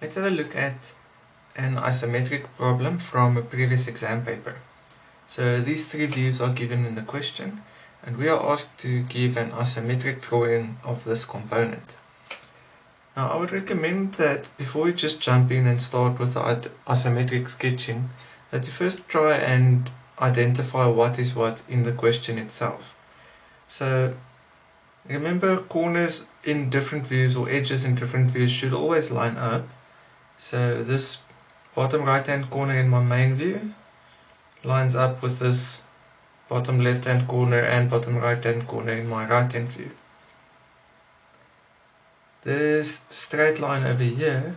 Let's have a look at an isometric problem from a previous exam paper. So these three views are given in the question, and we are asked to give an isometric drawing of this component. Now I would recommend that before you just jump in and start with the isometric sketching, that you first try and identify what is what in the question itself. So remember, corners in different views or edges in different views should always line up. So this bottom right hand corner in my main view lines up with this bottom left hand corner and bottom right hand corner in my right hand view. This straight line over here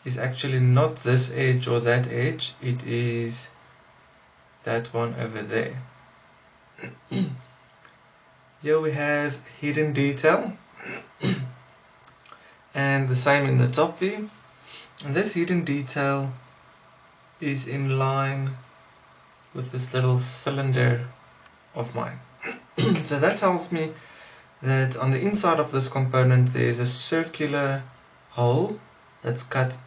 is actually not this edge or that edge, it is that one over there. Here we have hidden detail and the same in the top view, and this hidden detail is in line with this little cylinder of mine. So that tells me that on the inside of this component there is a circular hole that's cut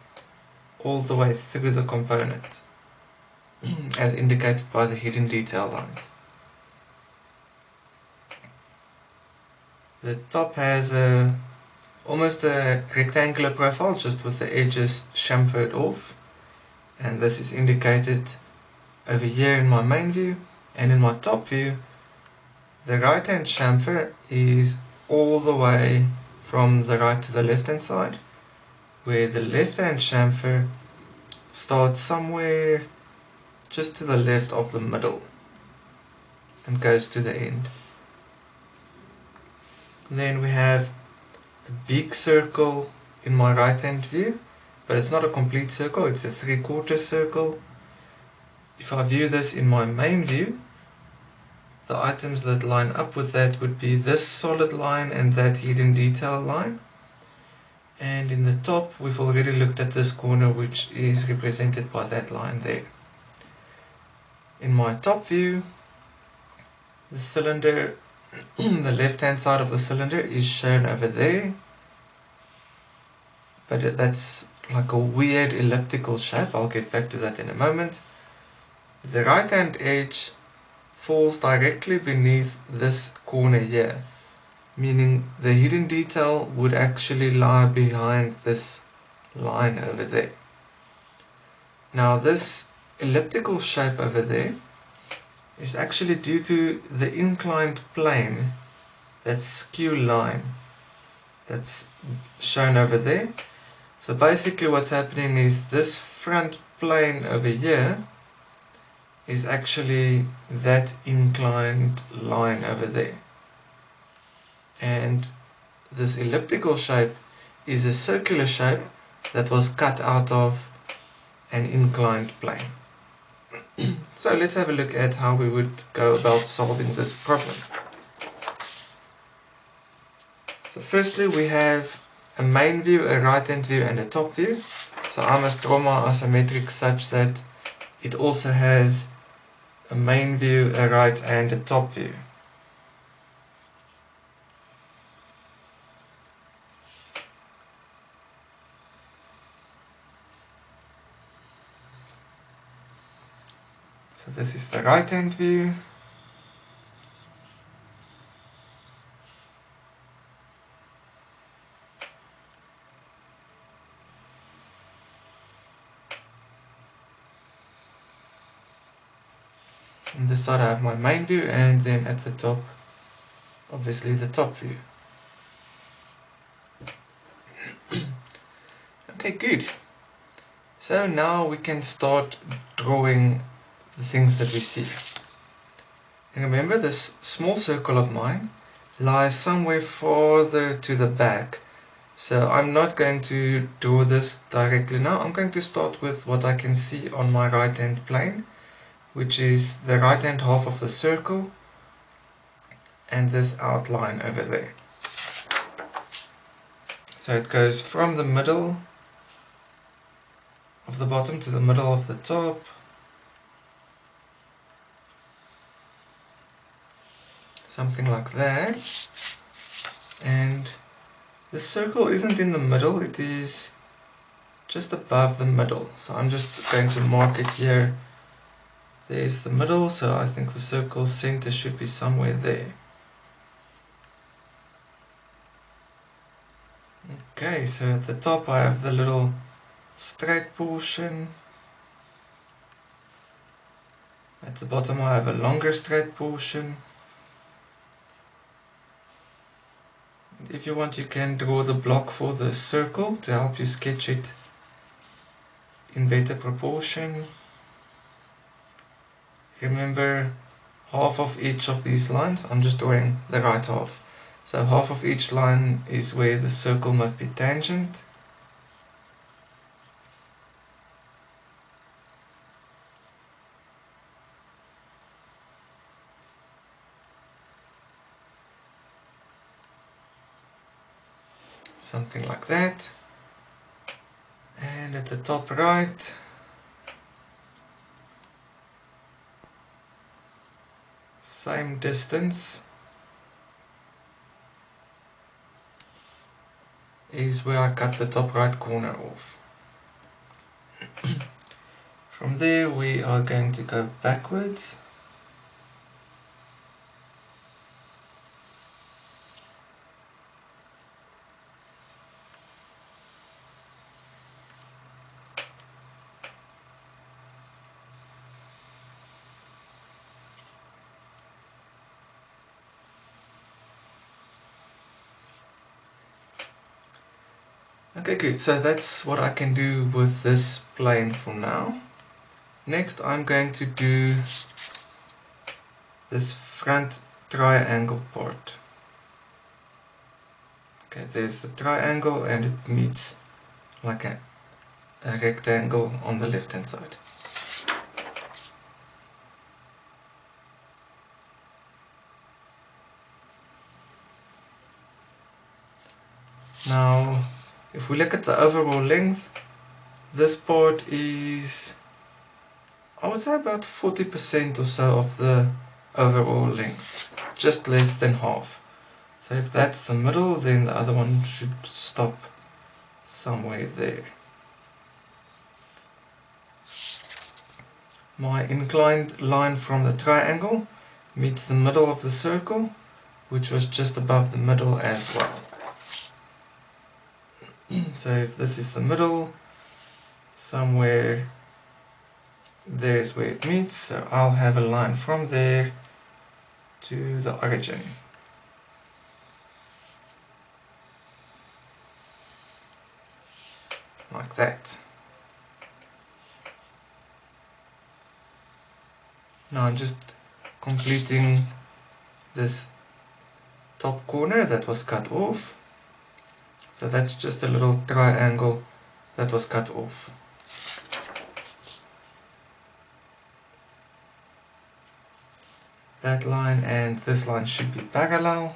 all the way through the component as indicated by the hidden detail lines. The top has almost a rectangular profile, just with the edges chamfered off, and this is indicated over here in my main view. And in my top view, the right hand chamfer is all the way from the right to the left hand side, where the left hand chamfer starts somewhere just to the left of the middle and goes to the end. Then we have a big circle in my right hand view, but it's not a complete circle, it's a 3/4 circle. If I view this in my main view, the items that line up with that would be this solid line and that hidden detail line. And in the top, we've already looked at this corner, which is represented by that line there. In my top view, the cylinder, the left hand side of the cylinder is shown over there, but that's like a weird elliptical shape. I'll get back to that in a moment. The right hand edge falls directly beneath this corner here, meaning the hidden detail would actually lie behind this line over there. Now this elliptical shape over there is actually due to the inclined plane, that skew line that's shown over there. So basically what's happening is this front plane over here is actually that inclined line over there, and this elliptical shape is a circular shape that was cut out of an inclined plane. So let's have a look at how we would go about solving this problem. So firstly we have a main view, a right hand view and a top view. So I must draw my isometric such that it also has a main view, a right and a top view. So this is the right hand view. On this side I have my main view, and then at the top, obviously the top view. Okay, good. So now we can start drawing the things that we see. And remember, this small circle of mine lies somewhere farther to the back. So I'm not going to draw this directly now. I'm going to start with what I can see on my right hand plane, which is the right hand half of the circle and this outline over there. So it goes from the middle of the bottom to the middle of the top, something like that, and The circle isn't in the middle, it is just above the middle. So I'm just going to mark it here. There's the middle, so I think the circle's center should be somewhere there. Okay, so at the top I have the little straight portion. At the bottom I have a longer straight portion. If you want, you can draw the block for the circle to help you sketch it in better proportion. Remember, half of each of these lines, I'm just drawing the right half. So half of each line is where the circle must be tangent. Something like that. And at the top right, same distance is where I cut the top right corner off. From there we are going to go backwards. Okay, good. So that's what I can do with this plane for now. Next I'm going to do this front triangle part. Okay, there's the triangle and it meets like a rectangle on the left hand side. Now if we look at the overall length, this part is, I would say, about 40% or so of the overall length, just less than half. So if that's the middle, then the other one should stop somewhere there. My inclined line from the triangle meets the middle of the circle, which was just above the middle as well. So if this is the middle, somewhere there's where it meets, so I'll have a line from there to the origin. Like that. Now I'm just completing this top corner that was cut off. So that's just a little triangle that was cut off. That line and this line should be parallel.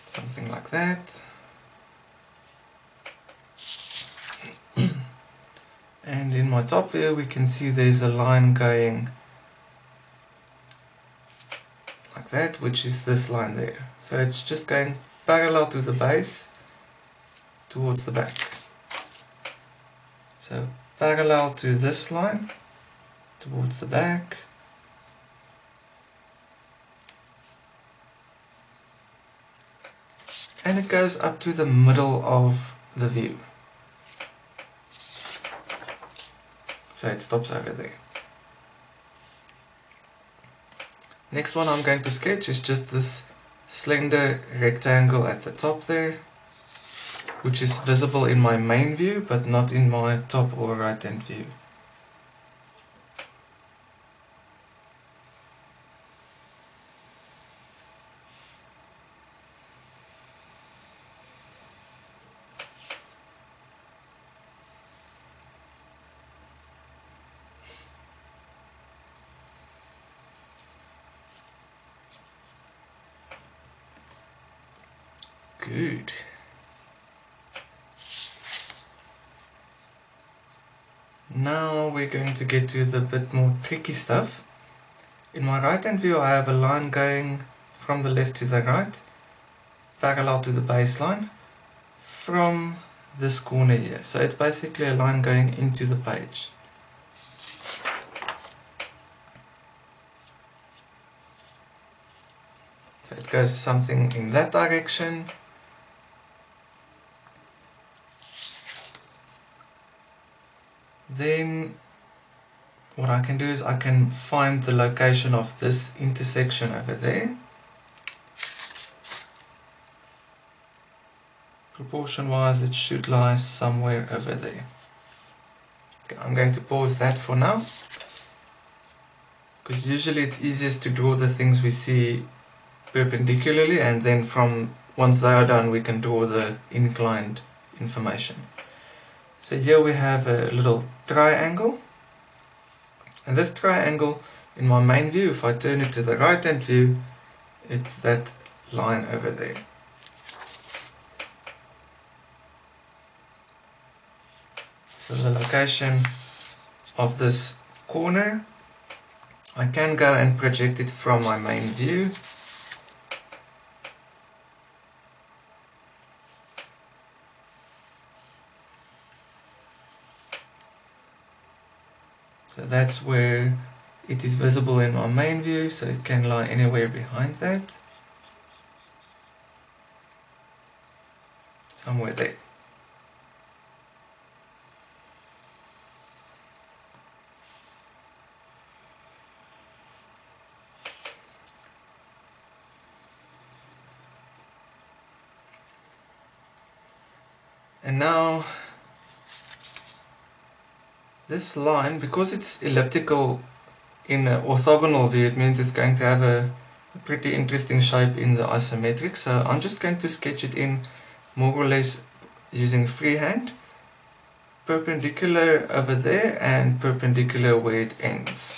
Something like that. And in my top view we can see there's a line going like that, which is this line there. So it's just going parallel to the base towards the back. So parallel to this line towards the back. And it goes up to the middle of the view. So it stops over there. Next one I'm going to sketch is just this slender rectangle at the top there, which is visible in my main view but not in my top or right hand view. Good. Now we're going to get to the bit more tricky stuff. In my right hand view I have a line going from the left to the right, parallel to the baseline, from this corner here. So it's basically a line going into the page. So it goes something in that direction. Then what I can do is I can find the location of this intersection over there. Proportion wise it should lie somewhere over there. Okay, I'm going to pause that for now, because usually it's easiest to draw the things we see perpendicularly, and then once they are done we can draw the inclined information. So here we have a little triangle, and this triangle in my main view, if I turn it to the right hand view, it's that line over there. So the location of this corner, I can go and project it from my main view. So that's where it is visible in my main view, so it can lie anywhere behind that. Somewhere there. And now this line, because it's elliptical in an orthogonal view, it means it's going to have a pretty interesting shape in the isometric. So I'm just going to sketch it in more or less using freehand, perpendicular over there and perpendicular where it ends.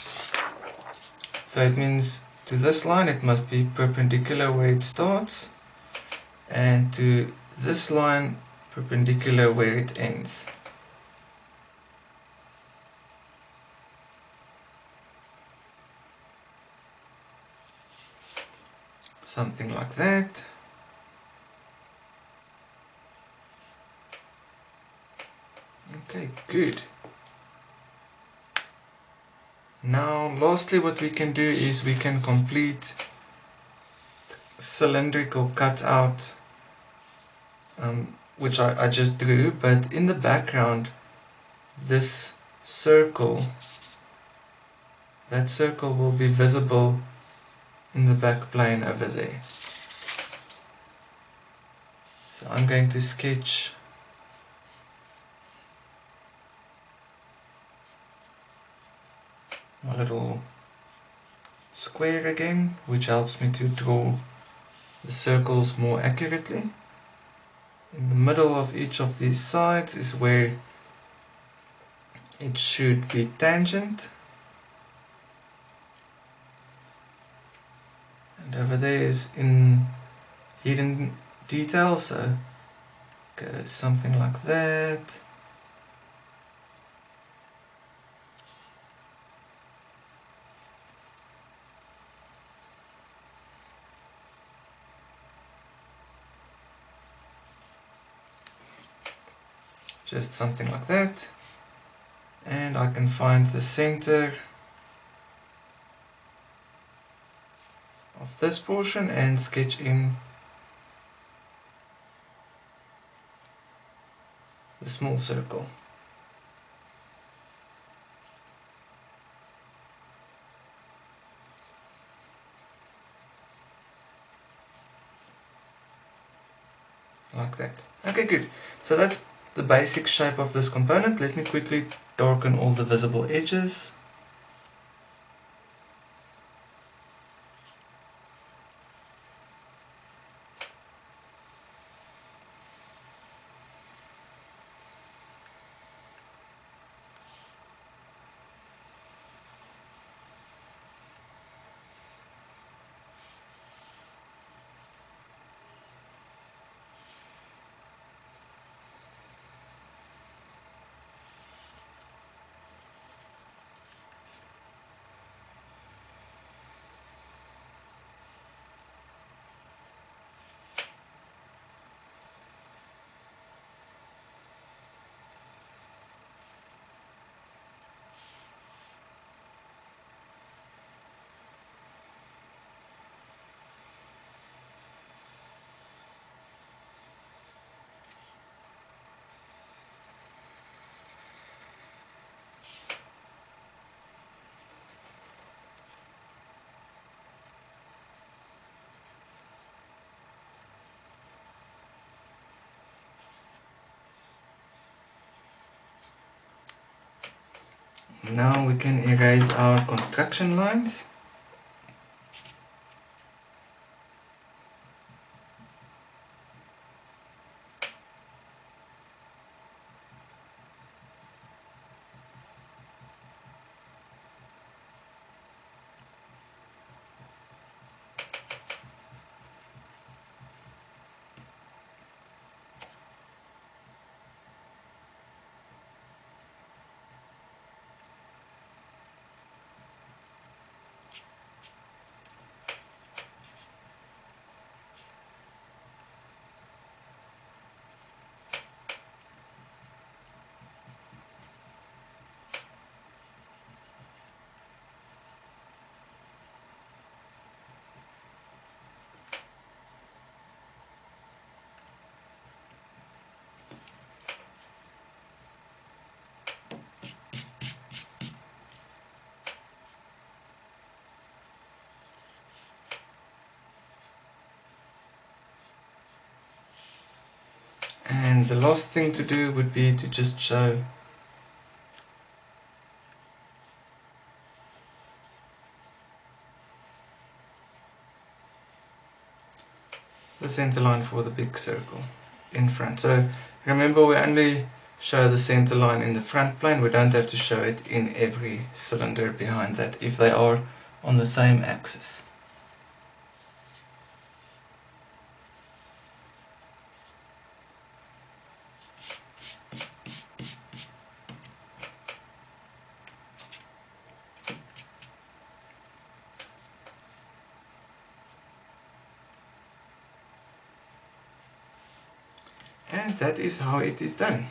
So it means to this line it must be perpendicular where it starts, and to this line perpendicular where it ends. Something like that. Okay, good. Now lastly what we can do is we can complete cylindrical cutout, which I just drew, but in the background this circle, that circle will be visible in the back plane over there. So I'm going to sketch my little square again, which helps me to draw the circles more accurately. In the middle of each of these sides is where it should be tangent, and over there is in hidden detail, so goes something like that. Just something like that. And I can find the center of this portion and sketch in the small circle. Like that. Okay, good. So that's the basic shape of this component. Let me quickly darken all the visible edges. Now we can erase our construction lines. And the last thing to do would be to just show the center line for the big circle in front. So remember, we only show the center line in the front plane. We don't have to show it in every cylinder behind that if they are on the same axis. And that is how it is done.